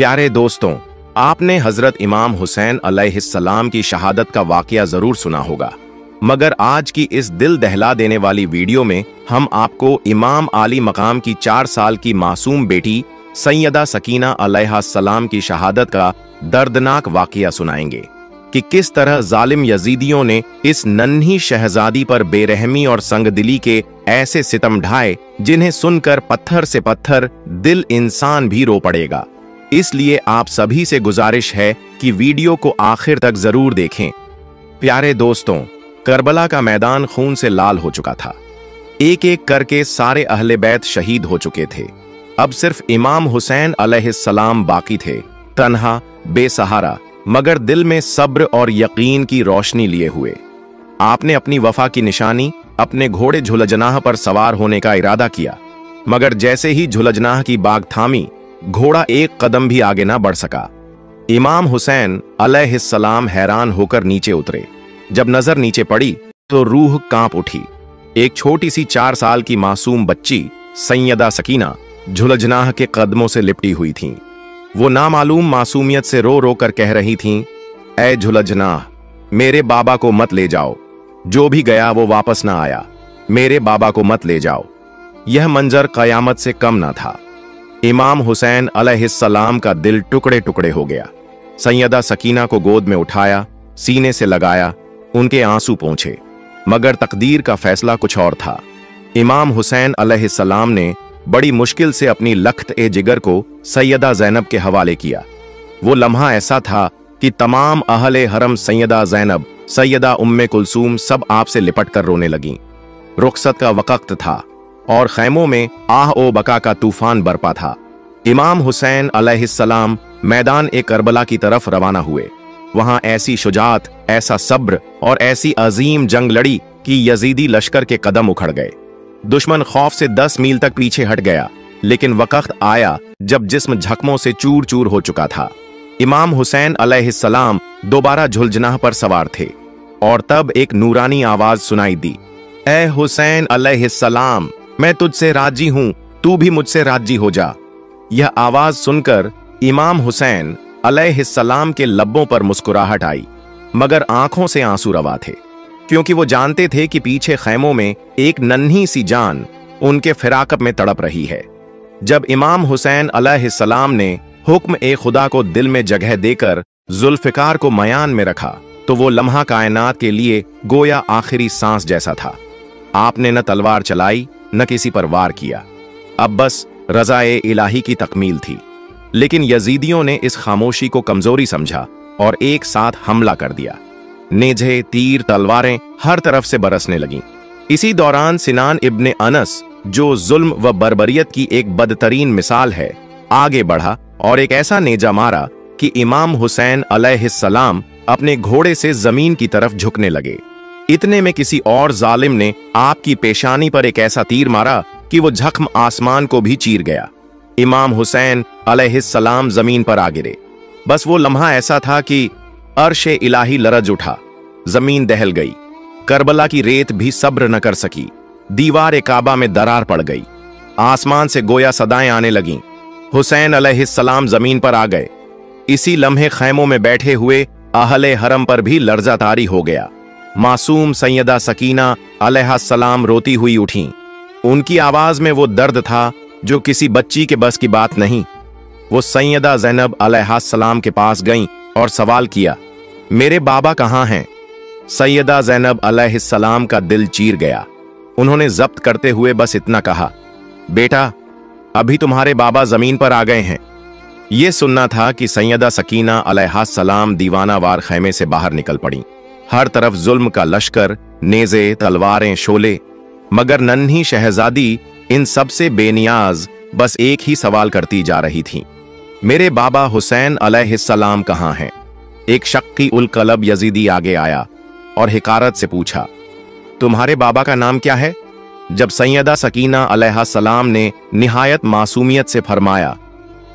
प्यारे दोस्तों, आपने हजरत इमाम हुसैन अलैहिस्सलाम की शहादत का वाकया जरूर सुना होगा, मगर आज की इस दिल दहला देने वाली वीडियो में हम आपको इमाम आली मकाम की 4 साल की मासूम बेटी सैयदा सकीना अलैहिस्सलाम की शहादत का दर्दनाक वाकया सुनाएंगे कि किस तरह जालिम यजीदियों ने इस नन्ही शहजादी पर बेरहमी और संगदिली के ऐसे सितम ढाए जिन्हें सुनकर पत्थर से पत्थर दिल इंसान भी रो पड़ेगा। इसलिए आप सभी से गुजारिश है कि वीडियो को आखिर तक जरूर देखें। प्यारे दोस्तों, करबला का मैदान खून से लाल हो चुका था। एक एक करके सारे अहले बैत शहीद हो चुके थे। अब सिर्फ इमाम हुसैन अलैहिस्सलाम बाकी थे, तन्हा, बेसहारा, मगर दिल में सब्र और यकीन की रोशनी लिए हुए। आपने अपनी वफा की निशानी अपने घोड़े झुलजनाह पर सवार होने का इरादा किया, मगर जैसे ही झुलजनाह की बाग थामी, घोड़ा एक कदम भी आगे ना बढ़ सका। इमाम हुसैन अलैहिस्सलाम हैरान होकर नीचे उतरे। जब नजर नीचे पड़ी तो रूह कांप उठी। एक छोटी सी 4 साल की मासूम बच्ची सैयदा सकीना झुलजनाह के कदमों से लिपटी हुई थीं। वो नामालूम मासूमियत से रो रो कर कह रही थीं, ऐ झुलजनाह, मेरे बाबा को मत ले जाओ। जो भी गया वो वापस ना आया। मेरे बाबा को मत ले जाओ। यह मंजर कयामत से कम ना था। इमाम हुसैन अलैहिस्सलाम का दिल टुकड़े टुकड़े हो गया। सैयदा सकीना को गोद में उठाया, सीने से लगाया, उनके आंसू पोंछे, मगर तकदीर का फैसला कुछ और था। इमाम हुसैन अलैहिस्सलाम ने बड़ी मुश्किल से अपनी लख्त ए जिगर को सैयदा ज़ैनब के हवाले किया। वो लम्हा ऐसा था कि तमाम अहले हरम सैयदा ज़ैनब, सैयदा उम्मे कुलसूम सब आपसे लिपट कर रोने लगीं। रुखसत का वक्त था और खैमों में आह ओ बका का तूफान बरपा था। इमाम हुसैन अलैहिस्सलाम मैदान ए करबला की तरफ रवाना हुए। वहां ऐसी शुजात, ऐसा सब्र और ऐसी अजीम जंग लड़ी कि यजीदी लश्कर के कदम उखड़ गए। दुश्मन खौफ से 10 मील तक पीछे हट गया, लेकिन वक्त आया जब जिस्म जख्मों से चूर चूर हो चुका था। इमाम हुसैन अलैहिस्सलाम दोबारा झुलजनाह पर सवार थे और तब एक नूरानी आवाज सुनाई दी, ए हुसैन अलैहिस्सलाम, मैं तुझसे राजी हूं, तू भी मुझसे राजी हो जा। यह आवाज सुनकर इमाम हुसैन अलैहिस्सलाम के लब्बों पर मुस्कुराहट आई, मगर आंखों से आंसू रवा थे, क्योंकि वो जानते थे कि पीछे खैमों में एक नन्ही सी जान उनके फिराकब में तड़प रही है। जब इमाम हुसैन अलैहिस्सलाम ने हुक्म ए खुदा को दिल में जगह देकर जुल्फिकार को मयान में रखा, तो वो लम्हा कायनात के लिए गोया आखिरी सांस जैसा था। आपने न तलवार चलाई, न किसी पर वार किया। अब बस रज़ाए इलाही की तकमील थी। लेकिन यजीदियों ने इस खामोशी को कमजोरी समझा और एक साथ हमला कर दिया। नेज़े, तीर, तलवारें हर तरफ से बरसने लगीं। इसी दौरान सिनान इब्ने अनस, जो जुल्म व बर्बरियत की एक बदतरीन मिसाल है, आगे बढ़ा और एक ऐसा नेजा मारा कि इमाम हुसैन अलैहिस्सलाम अपने घोड़े से जमीन की तरफ झुकने लगे। इतने में किसी और जालिम ने आपकी पेशानी पर एक ऐसा तीर मारा कि वो जख्म आसमान को भी चीर गया। इमाम हुसैन अलैहिस्सलाम जमीन पर आ गिरे। बस वो लम्हा ऐसा था कि अर्शे इलाही लरज उठा, जमीन दहल गई। करबला की रेत भी सब्र न कर सकी। दीवार काबा में दरार पड़ गई। आसमान से गोया सदाएं आने लगीं। हुसैन अलैहिस्सलाम जमीन पर आ गए। इसी लम्हे खैमों में बैठे हुए अहले हरम पर भी लर्जा तारी हो गया। मासूम सैयदा सकीना अलैहिस्सलाम रोती हुई उठीं। उनकी आवाज में वो दर्द था जो किसी बच्ची के बस की बात नहीं। वो सैयदा ज़ैनब अलैहिस्सलाम के पास गईं और सवाल किया, मेरे बाबा कहाँ हैं? सैयदा ज़ैनब अलैहिस्सलाम का दिल चीर गया। उन्होंने जब्त करते हुए बस इतना कहा, बेटा, अभी तुम्हारे बाबा जमीन पर आ गए हैं। यह सुनना था कि सैयदा सकीना अलैहिस्सलाम दीवानावार खैमे से बाहर निकल पड़ी। हर तरफ जुल्म का लश्कर, नेज़े, तलवारें, शोले, मगर नन्ही शहजादी इन सब से बेनियाज बस एक ही सवाल करती जा रही थी, मेरे बाबा हुसैन अलैहिस्सलाम कहाँ हैं? एक शक्की उल कलब यजीदी आगे आया और हिकारत से पूछा, तुम्हारे बाबा का नाम क्या है? जब सैयदा सकीना अलैहिस्सलाम ने निहायत मासूमियत से फरमाया,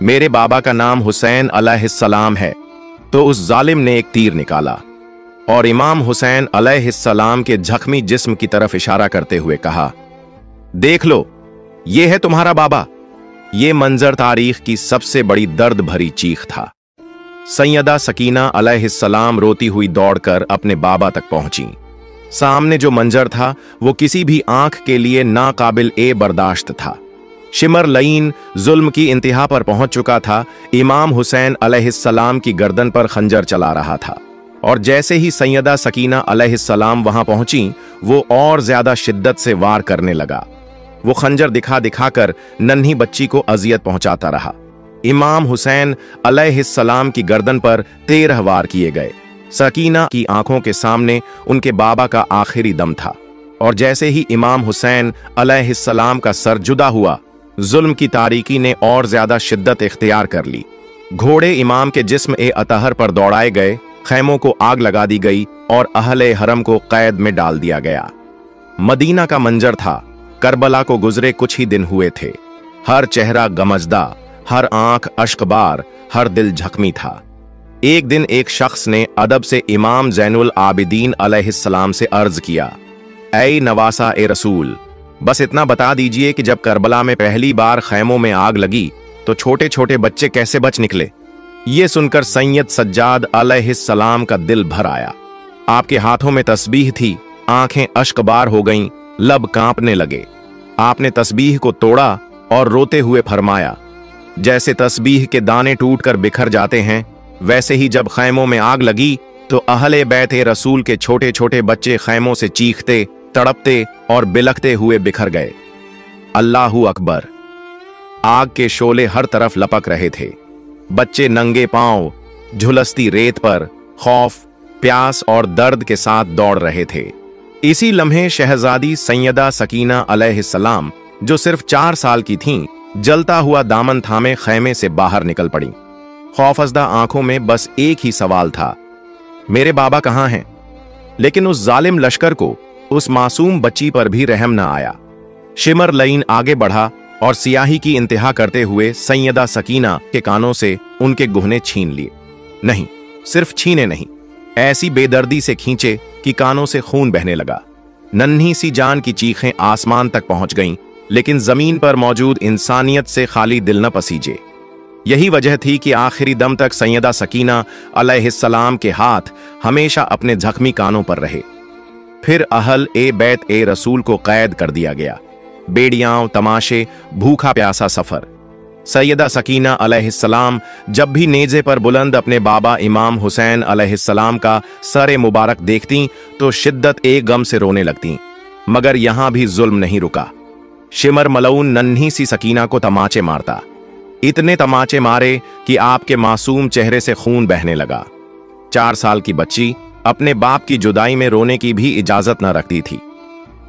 मेरे बाबा का नाम हुसैन अलैहिस्सलाम है, तो उस जालिम ने एक तीर निकाला और इमाम हुसैन अलैहिस्सलाम के जख्मी जिस्म की तरफ इशारा करते हुए कहा, देख लो, ये है तुम्हारा बाबा। ये मंजर तारीख की सबसे बड़ी दर्द भरी चीख था। सैयदा सकीना अलैहिस्सलाम रोती हुई दौड़कर अपने बाबा तक पहुंची। सामने जो मंजर था वो किसी भी आंख के लिए नाकाबिल ए बर्दाश्त था। शिमर लईन जुल्म की इंतहा पर पहुंच चुका था। इमाम हुसैन अलैहिस्सलाम की गर्दन पर खंजर चला रहा था, और जैसे ही सैयदा सकीना अलैहिस्सलाम वहां पहुंची, वो और ज्यादा शिद्दत से वार करने लगा। वो खंजर दिखा दिखाकर नन्ही बच्ची को अजियत पहुंचाता रहा। इमाम हुसैन अलैहिस्सलाम की गर्दन पर 13 वार किए गए। सकीना की आंखों के सामने उनके बाबा का आखिरी दम था, और जैसे ही इमाम हुसैन अलैहिस्सलाम का सर जुदा हुआ, जुल्म की तारीकी ने और ज्यादा शिद्दत इख्तियार कर ली। घोड़े इमाम के जिस्म ए अतहर पर दौड़ाए गए, खैमों को आग लगा दी गई और अहले हरम को कैद में डाल दिया गया। मदीना का मंजर था। करबला को गुजरे कुछ ही दिन हुए थे। हर चेहरा गमजदा, हर आंख अश्कबार, हर दिल जख्मी था। एक दिन एक शख्स ने अदब से इमाम ज़ैनुल आबिदीन अलैहिस्सलाम से अर्ज किया, ऐ नवासा ए रसूल, बस इतना बता दीजिए कि जब करबला में पहली बार खैमों में आग लगी तो छोटे छोटे बच्चे कैसे बच निकले। ये सुनकर सैयद सज्जाद अलैहिस्सलाम का दिल भर आया। आपके हाथों में तस्बीह थी, आंखें अश्कबार हो गईं, लब कांपने लगे। आपने तस्बीह को तोड़ा और रोते हुए फरमाया, जैसे तस्बीह के दाने टूटकर बिखर जाते हैं, वैसे ही जब खैमों में आग लगी तो अहले बैते रसूल के छोटे छोटे बच्चे खैमों से चीखते, तड़पते और बिलखते हुए बिखर गए। अल्लाहू अकबर। आग के शोले हर तरफ लपक रहे थे। बच्चे नंगे पांव झुलसती रेत पर खौफ, प्यास और दर्द के साथ दौड़ रहे थे। इसी लम्हे शहजादी सैयदा सकीना अलैहिस्सलाम, जो सिर्फ 4 साल की थीं, जलता हुआ दामन थामे खैमे से बाहर निकल पड़ी। खौफजदा आंखों में बस एक ही सवाल था, मेरे बाबा कहां हैं? लेकिन उस जालिम लश्कर को उस मासूम बच्ची पर भी रहम न आया। शिमर लईन आगे बढ़ा और सियाही की इंतहा करते हुए सैयदा सकीना के कानों से उनके गुहने छीन लिए। नहीं, सिर्फ छीने नहीं, ऐसी बेदर्दी से खींचे कि कानों से खून बहने लगा। नन्ही सी जान की चीखें आसमान तक पहुंच गईं, लेकिन जमीन पर मौजूद इंसानियत से खाली दिल न पसीजे। यही वजह थी कि आखिरी दम तक सैयदा सकीना अलैहिस्सलाम के हाथ हमेशा अपने जख्मी कानों पर रहे। फिर अहल ए बैत ए रसूल को कैद कर दिया गया। बेड़ियां, तमाशे, भूखा प्यासा सफर। सैयदा सकीना अलैहिस्सलाम जब भी नेज़े पर बुलंद अपने बाबा इमाम हुसैन अलैहिस्सलाम का सर मुबारक देखती तो शिद्दत ए गम से रोने लगती। मगर यहां भी जुल्म नहीं रुका। शिमर मलऊन नन्ही सी सकीना को तमाचे मारता। इतने तमाचे मारे कि आपके मासूम चेहरे से खून बहने लगा। 4 साल की बच्ची अपने बाप की जुदाई में रोने की भी इजाजत न रखती थी।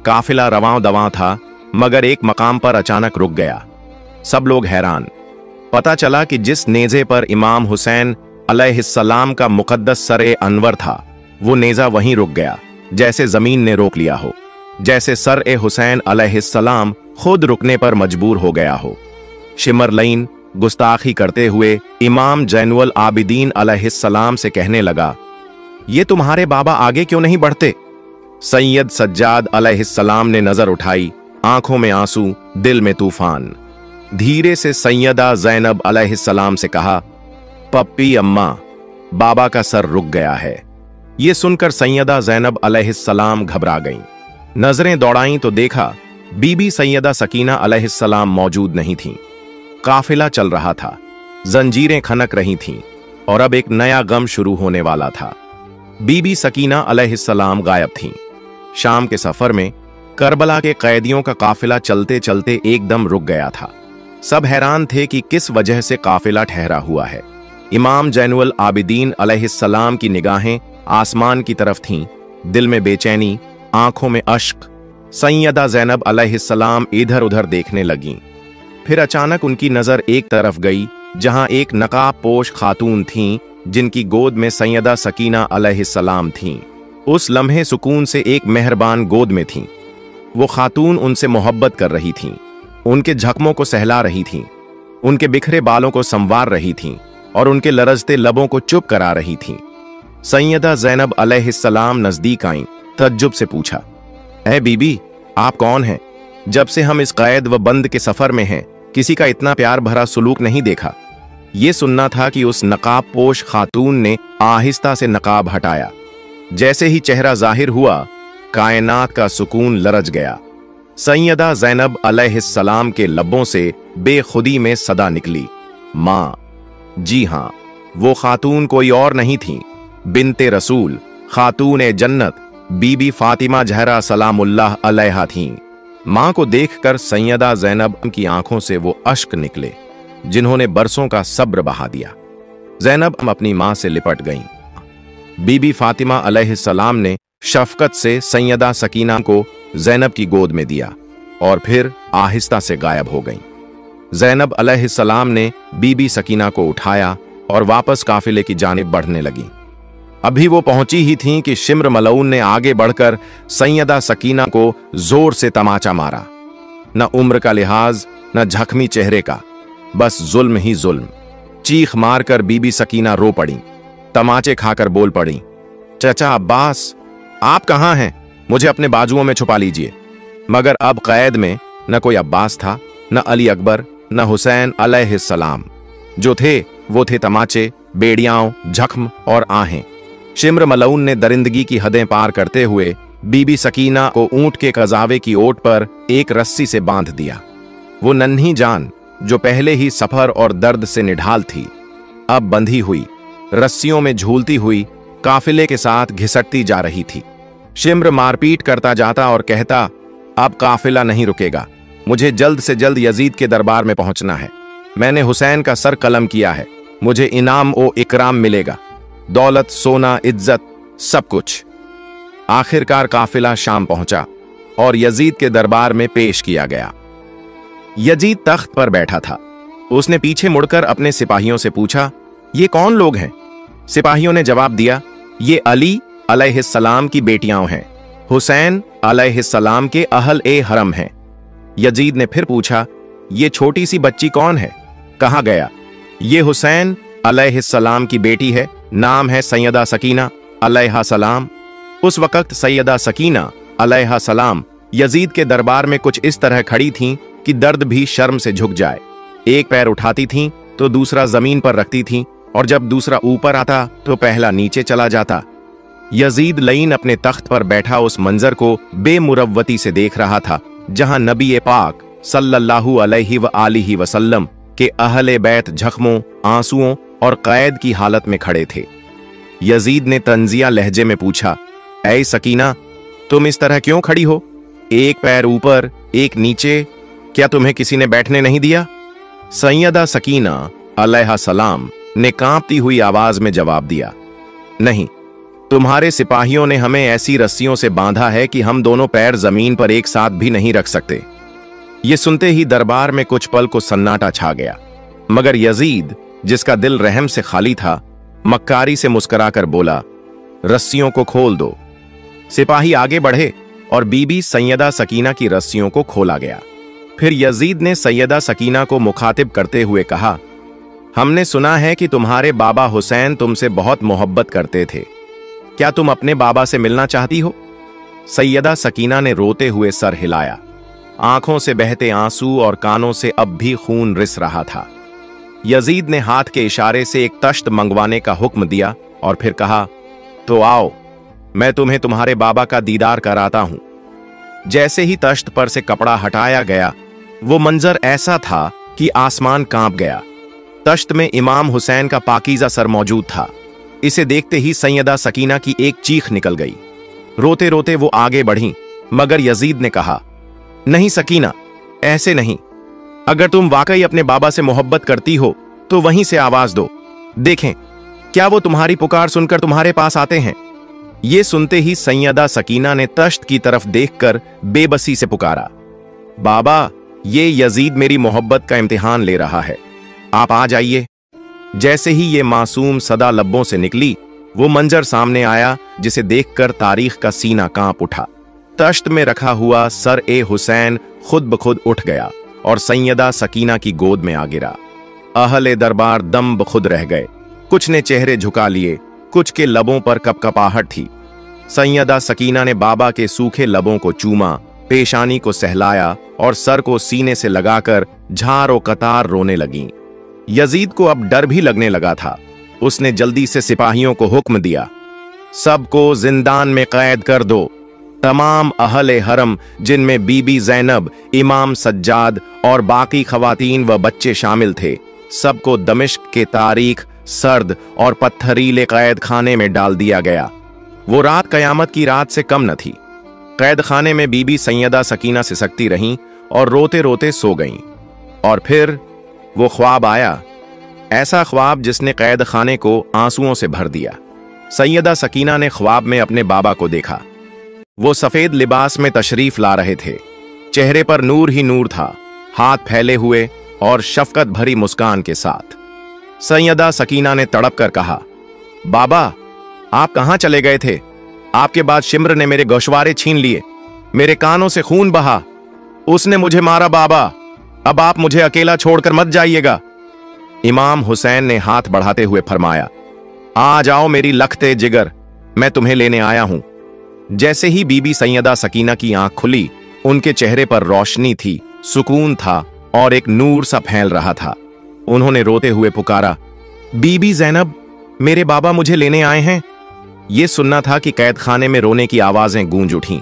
काफिला रवां दवां था, मगर एक मकाम पर अचानक रुक गया। सब लोग हैरान। पता चला कि जिस नेज़े पर इमाम हुसैन अलैहिस्सलाम का मुकद्दस सर अनवर था, वो नेज़ा वहीं रुक गया, जैसे जमीन ने रोक लिया हो, जैसे सर हुसैन अलैहिस्सलाम खुद रुकने पर मजबूर हो गया हो। शिमर लईन गुस्ताखी करते हुए इमाम ज़ैनुल आबिदीन अलैहिस्सलाम से कहने लगा, ये तुम्हारे बाबा आगे क्यों नहीं बढ़ते? सैयद सज्जाद अलैहिस्सलाम ने नजर उठाई, आंखों में आंसू, दिल में तूफान। धीरे से सैयदा ज़ैनब अलैहिस्सलाम से कहा, पप्पी अम्मा, बाबा का सर रुक गया है। यह सुनकर सैयदा ज़ैनब अलैहिस्सलाम घबरा गईं। नजरें दौड़ाईं तो देखा बीबी सैयदा सकीना अलैहिस्सलाम मौजूद नहीं थीं। काफिला चल रहा था, जंजीरें खनक रही थीं और अब एक नया गम शुरू होने वाला था। बीबी सकीना अलैहिस्सलाम गायब थीं। शाम के सफर में करबला के कैदियों का काफिला चलते चलते एकदम रुक गया था। सब हैरान थे कि किस वजह से काफिला ठहरा हुआ है। इमाम ज़ैनुल आबिदीन अलैहिस्सलाम की निगाहें आसमान की तरफ थीं, दिल में बेचैनी, आंखों में अश्क। सैयदा ज़ैनब अलैहिस्सलाम इधर उधर देखने लगीं। फिर अचानक उनकी नजर एक तरफ गई, जहां एक नकाब पोश खातून थीं, जिनकी गोद में सैयदा सकीना अलैहिस्सलाम थीं। उस लम्हे सुकून से एक मेहरबान गोद में थीं। वो खातून उनसे मोहब्बत कर रही थीं, उनके जख्मों को सहला रही थीं, उनके बिखरे बालों को संवार रही थीं और उनके लरजते लबों को चुप करा रही थीं। सैयदा ज़ैनब अलैहिस्सलाम नजदीक आईं, तज्जुब से पूछा, ऐ बीबी, आप कौन हैं? जब से हम इस कैद व बंद के सफर में हैं, किसी का इतना प्यार भरा सुलूक नहीं देखा। ये सुनना था कि उस नकाब पोश खातून ने आहिस्ता से नकाब हटाया। जैसे ही चेहरा जाहिर हुआ, कायनात का सुकून लरज गया। सैयदा ज़ैनब अलैहिस्सलाम के लब्बों से बेखुदी में सदा निकली, माँ। जी हां, वो खातून कोई और नहीं थी, बिन्ते रसूल, खातून जन्नत, बीबी फातिमा ज़हरा सलामुल्लाह अलैहा थीं। मां को देखकर सैयदा ज़ैनब की आंखों से वो अश्क निकले जिन्होंने बरसों का सब्र बहा दिया। ज़ैनब अपनी मां से लिपट गईं। बीबी फातिमा अलैहिस्सलाम ने शफकत से सैयदा सकीना को ज़ैनब की गोद में दिया और फिर आहिस्ता से गायब हो गईं। ज़ैनब अलैहिस्सलाम ने बीबी सकीना को उठाया और वापस काफिले की जानिब बढ़ने लगी। अभी वो पहुंची ही थीं कि शिम्र मलऊन ने आगे बढ़कर सैयदा सकीना को जोर से तमाचा मारा। न उम्र का लिहाज, न झख्मी चेहरे का, बस जुल्म ही जुल्म। चीख मारकर बीबी सकीना रो पड़ी, तमाचे खाकर बोल पड़ी, चचा अब्बास, आप कहां हैं? मुझे अपने बाजुओं में छुपा लीजिए। मगर अब कैद में न कोई अब्बास था, न अली अकबर, न हुसैन अलैहिस्सलाम। जो थे वो थे तमाचे, बेड़ियाओं, जख्म और आहें। शिम्र मलऊन ने दरिंदगी की हदें पार करते हुए बीबी सकीना को ऊंट के कजावे की ओट पर एक रस्सी से बांध दिया। वो नन्ही जान, जो पहले ही सफर और दर्द से निढाल थी, अब बंधी हुई, रस्सियों में झूलती हुई काफिले के साथ घिसटती जा रही थी। शिम्र मारपीट करता जाता और कहता, अब काफिला नहीं रुकेगा, मुझे जल्द से जल्द यजीद के दरबार में पहुंचना है। मैंने हुसैन का सर कलम किया है, मुझे इनाम ओ इकराम मिलेगा, दौलत, सोना, इज्जत, सब कुछ। आखिरकार काफिला शाम पहुंचा और यजीद के दरबार में पेश किया गया। यजीद तख्त पर बैठा था। उसने पीछे मुड़कर अपने सिपाहियों से पूछा, ये कौन लोग हैं? सिपाहियों ने जवाब दिया, ये अली अलैहिस्सलाम की बेटियां हैं, हुसैन अलैहिस्सलाम के अहल ए हरम हैं। यजीद ने फिर पूछा, ये छोटी सी बच्ची कौन है, कहाँ गया? ये हुसैन अलैहिस्सलाम की बेटी है, नाम है सैयदा सकीना अलैहा सलाम। उस वक्त सैयदा सकीना अलैहा सलाम यजीद के दरबार में कुछ इस तरह खड़ी थीं कि दर्द भी शर्म से झुक जाए। एक पैर उठाती थीं तो दूसरा जमीन पर रखती थीं, और जब दूसरा ऊपर आता तो पहला नीचे चला जाता। यजीद लईन अपने तख्त पर बैठा उस मंजर को बेमुरव्वती से देख रहा था, जहां नबी पाक सल्लल्लाहु अलैहि व आलिहि वसल्लम के अहले बैत जख्मों, आंसुओं और कैद की हालत में खड़े थे। यजीद ने तंजिया लहजे में पूछा, ऐ सकीना, तुम इस तरह क्यों खड़ी हो? एक पैर ऊपर, एक नीचे, क्या तुम्हें किसी ने बैठने नहीं दिया? सैयदा सकीना अलैहा सलाम ने कांपती हुई आवाज में जवाब दिया, नहीं, तुम्हारे सिपाहियों ने हमें ऐसी रस्सियों से बांधा है कि हम दोनों पैर जमीन पर एक साथ भी नहीं रख सकते। ये सुनते ही दरबार में कुछ पल को सन्नाटा छा गया, मगर यजीद, जिसका दिल रहम से खाली था, मक्कारी से मुस्कुराकर बोला, रस्सियों को खोल दो। सिपाही आगे बढ़े और बीबी सैयदा सकीना की रस्सियों को खोला गया। फिर यजीद ने सैयदा सकीना को मुखातिब करते हुए कहा, हमने सुना है कि तुम्हारे बाबा हुसैन तुमसे बहुत मोहब्बत करते थे, क्या तुम अपने बाबा से मिलना चाहती हो? सैयदा सकीना ने रोते हुए सर हिलाया। आंखों से बहते आंसू और कानों से अब भी खून रिस रहा था। यजीद ने हाथ के इशारे से एक तश्त मंगवाने का हुक्म दिया और फिर कहा, तो आओ, मैं तुम्हें तुम्हारे बाबा का दीदार कराता हूं। जैसे ही तश्त पर से कपड़ा हटाया गया, वो मंजर ऐसा था कि आसमान कांप गया। तश्त में इमाम हुसैन का पाकीज़ा सर मौजूद था। इसे देखते ही सैयदा सकीना की एक चीख निकल गई। रोते रोते वो आगे बढ़ीं, मगर यजीद ने कहा, नहीं सकीना, ऐसे नहीं। अगर तुम वाकई अपने बाबा से मोहब्बत करती हो तो वहीं से आवाज दो, देखें क्या वो तुम्हारी पुकार सुनकर तुम्हारे पास आते हैं। ये सुनते ही सैयदा सकीना ने तश्त की तरफ देखकर बेबसी से पुकारा, बाबा, ये यजीद मेरी मोहब्बत का इम्तिहान ले रहा है, आप आ जाइए। जैसे ही ये मासूम सदा लब्बों से निकली, वो मंजर सामने आया जिसे देखकर तारीख का सीना कांप उठा। तश्त में रखा हुआ सर ए हुसैन खुद ब खुद उठ गया और सैयदा सकीना की गोद में आ गिरा। अहले दरबार दम बखुद रह गए। कुछ ने चेहरे झुका लिए, कुछ के लबों पर कपकपाहट थी। सैयदा सकीना ने बाबा के सूखे लबों को चूमा पेशानी को सहलाया और सर को सीने से लगाकर झारो कतार रोने लगीं। यजीद को अब डर भी लगने लगा था। उसने जल्दी से सिपाहियों को हुक्म दिया, सबको जिंदान में कैद कर दो। तमाम अहले हरम, जिनमें बीबी ज़ैनब, इमाम सज्जाद और बाकी खवातीन व बच्चे शामिल थे, सबको दमिश्क के तारीख, सर्द और पत्थरीले कैद खाने में डाल दिया गया। वो रात कयामत की रात से कम न थी। कैद खाने में बीबी सैयदा सकीना सिसकती रहीं और रोते रोते सो गईं। और फिर वो ख्वाब आया, ऐसा ख्वाब जिसने कैद खाने को आंसुओं से भर दिया। सैयदा सकीना ने ख्वाब में अपने बाबा को देखा। वो सफेद लिबास में तशरीफ ला रहे थे। चेहरे पर नूर ही नूर था, हाथ फैले हुए और शफकत भरी मुस्कान के साथ। सैयदा सकीना ने तड़प कर कहा, बाबा, आप कहां चले गए थे? आपके बाद शिम्र ने मेरे गोशवारे छीन लिए, मेरे कानों से खून बहा, उसने मुझे मारा। बाबा, अब आप मुझे अकेला छोड़कर मत जाइएगा। इमाम हुसैन ने हाथ बढ़ाते हुए फरमाया, आ जाओ मेरी लखते जिगर, मैं तुम्हें लेने आया हूं। जैसे ही बीबी सैयदा सकीना की आंख खुली, उनके चेहरे पर रोशनी थी, सुकून था और एक नूर सा फैल रहा था। उन्होंने रोते हुए पुकारा, बीबी ज़ैनब, मेरे बाबा मुझे लेने आए हैं। यह सुनना था कि कैद खाने में रोने की आवाजें गूंज उठीं।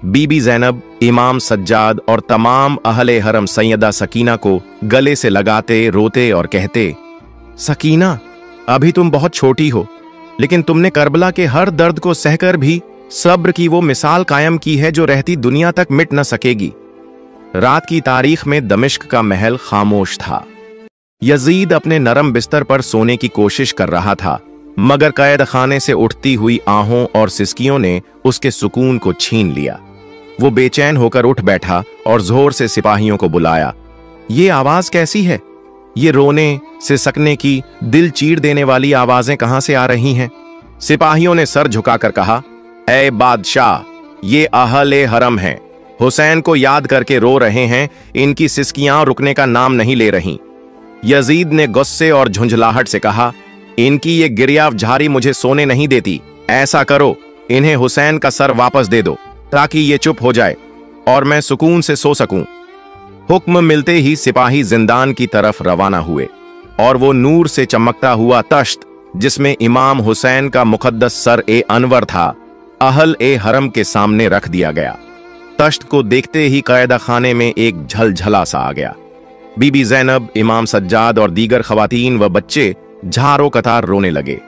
बीबी ज़ैनब, इमाम सज्जाद और तमाम अहले हरम सैयदा सकीना को गले से लगाते, रोते और कहते, सकीना, अभी तुम बहुत छोटी हो, लेकिन तुमने करबला के हर दर्द को सहकर भी सब्र की वो मिसाल कायम की है जो रहती दुनिया तक मिट न सकेगी। रात की तारीख में दमिश्क का महल खामोश था। यजीद अपने नरम बिस्तर पर सोने की कोशिश कर रहा था, मगर कैद खाने से उठती हुई आहों और सिसकियों ने उसके सुकून को छीन लिया। वो बेचैन होकर उठ बैठा और जोर से सिपाहियों को बुलाया। ये आवाज कैसी है? ये रोने, सिसकने की, दिल चीर देने वाली आवाजें कहां से आ रही हैं? सिपाहियों ने सर झुकाकर कहा, ऐ बादशाह, ये अहले हरम हैं, हुसैन को याद करके रो रहे हैं, इनकी सिसकियां रुकने का नाम नहीं ले रही। यजीद ने गुस्से और झुंझलाहट से कहा, इनकी ये गिरियावझारी मुझे सोने नहीं देती। ऐसा करो, इन्हें हुसैन का सर वापस दे दो ताकि ये चुप हो जाए और मैं सुकून से सो सकूं। हुक्म मिलते ही सिपाही जिंदान की तरफ रवाना हुए और वो नूर से चमकता हुआ तश्त, जिसमें इमाम हुसैन का मुकद्दस सर ए अनवर था, अहल ए हरम के सामने रख दिया गया। तश्त को देखते ही कैदा खाने में एक झलझला सा आ गया। बीबी ज़ैनब, इमाम सज्जाद और दीगर खवातीन व बच्चे झारो कतार रोने लगे।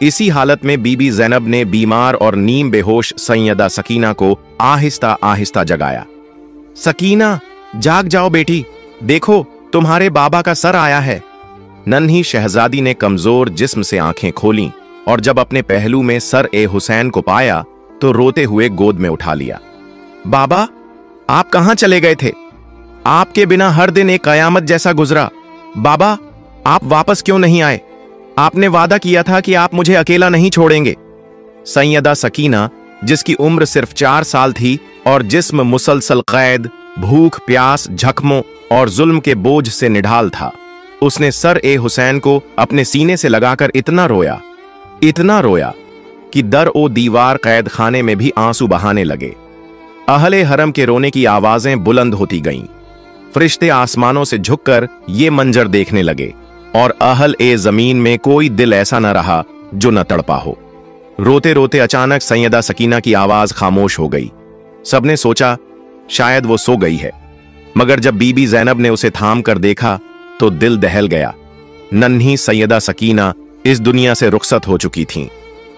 इसी हालत में बीबी ज़ैनब ने बीमार और नीम बेहोश सैयदा सकीना को आहिस्ता आहिस्ता जगाया। सकीना, जाग जाओ बेटी, देखो तुम्हारे बाबा का सर आया है। नन्ही शहजादी ने कमजोर जिस्म से आंखें खोलीं और जब अपने पहलू में सर ए हुसैन को पाया तो रोते हुए गोद में उठा लिया। बाबा, आप कहां चले गए थे? आपके बिना हर दिन एक कयामत जैसा गुजरा। बाबा, आप वापस क्यों नहीं आए? आपने वादा किया था कि आप मुझे अकेला नहीं छोड़ेंगे। सैयदा सकीना, जिसकी उम्र सिर्फ 4 साल थी और जिस्म मुसलसल कैद, भूख, प्यास, जख्मों और जुल्म के बोझ से निढाल था, उसने सर ए हुसैन को अपने सीने से लगाकर इतना रोया कि दर ओ दीवार कैद खाने में भी आंसू बहाने लगे। अहले हरम के रोने की आवाजें बुलंद होती गईं। फरिश्ते आसमानों से झुककर ये मंजर देखने लगे और अहल ए जमीन में कोई दिल ऐसा न रहा जो न तड़पा हो। रोते रोते अचानक सैयदा सकीना की आवाज खामोश हो गई। सबने सोचा शायद वो सो गई है, मगर जब बीबी ज़ैनब ने उसे थाम कर देखा तो दिल दहल गया। नन्ही सैयदा सकीना इस दुनिया से रुखसत हो चुकी थीं।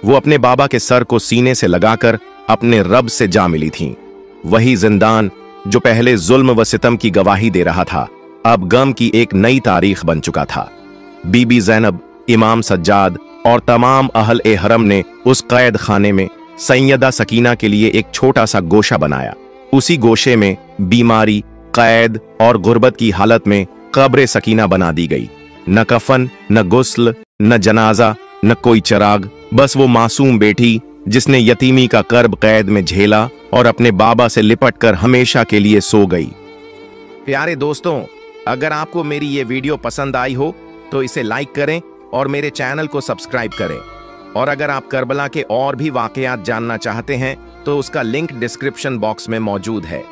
वो अपने बाबा के सर को सीने से लगाकर अपने रब से जा मिली थीं। वही जिंदान जो पहले जुल्म व सितम की गवाही दे रहा था, अब गम की एक नई तारीख बन चुका था। बीबी ज़ैनब, इमाम सज्जाद और तमाम अहल ए हरम ने उस कैद खाने में सैयदा सकीना के लिए एक छोटा सा गोशा बनाया। उसी गोशे में बीमारी, कैद और गुर्बत की हालत में कब्र सकीना बना दी गई। न कफन, न गुस्ल, न जनाजा, न कोई चिराग, बस वो मासूम बेटी जिसने यतीमी का कर्ब कैद में झेला और अपने बाबा से लिपटकर हमेशा के लिए सो गई। प्यारे दोस्तों, अगर आपको मेरी ये वीडियो पसंद आई हो तो इसे लाइक करें और मेरे चैनल को सब्सक्राइब करें। और अगर आप करबला के और भी वाकयात जानना चाहते हैं तो उसका लिंक डिस्क्रिप्शन बॉक्स में मौजूद है।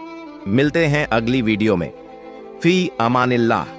मिलते हैं अगली वीडियो में। फी अमानिल्लाह।